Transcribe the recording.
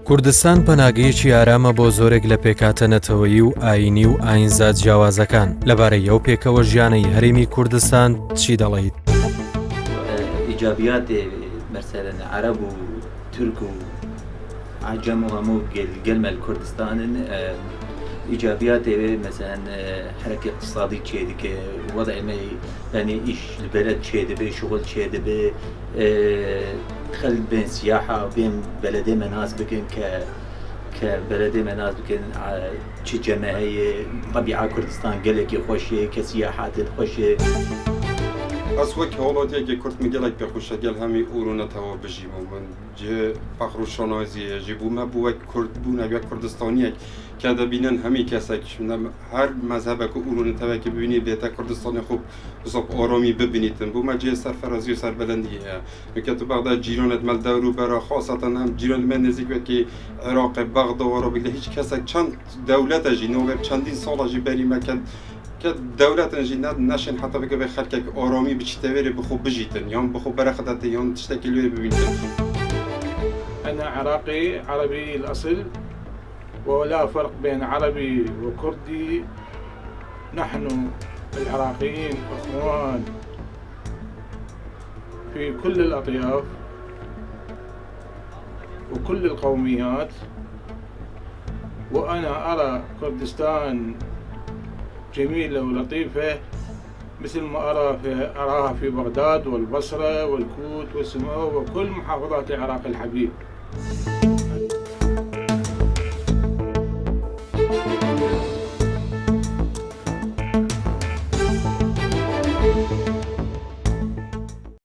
کوردستان پەناگەیەکی ئارامە بۆ زۆرێک لە پێکاتە نەتەوەیی و ئاینی و ئاینزا جیاوازەکان. لەبارەی ئەو پێکەوە ژیانەی هەرێمی کوردستان چی دەڵێیت؟ إيجابيات مثلا عرب وترك وعجم وهمو قلمة الكردستان إيجابيات مثلا حركة اقتصادية شيء وضع ما يعني إيش البلد شيء به شغل شيء به دخل بين سياحة بين بلدي مناس بكن كبلدي مناس بكن شي جماعية طبيعة كردستان قلقي خوشي كسياحات خوشي أسوأ كهولاتي كي كرت مجالك بخوش جل همي أورونة توا بجيبهم من جه فخر الشنازية جيبوا ما بوك كرد بونا بيا كردستانيك كذا بينن همي كسك هر مذهبك أورونة توا كي ببيني بيتا كردستاني خوب بصب آرامی ببینیدن بو مجلس سرفرازی و سربلندیه میکرد تو بغداد جیرانت مال دورو برا خاصتا هم جیران من نزدیک بود که عراق بغداد و عربی هیچ کسی چند دولت جی نو چندین سال جی بری مکان که دولت جی نشین حتی بگه به خلک آرامی بچتوری بخو بجیتن یا بخو برخدت یا تشتکیلوی ببینن. أنا عراقي عربي الأصل ولا فرق بين عربي وكردي. نحن العراقيين اخوان في كل الاطياف وكل القوميات، وانا ارى كردستان جميلة ولطيفة مثل ما اراها في بغداد والبصرة والكوت والسماء وكل محافظات العراق الحبيب.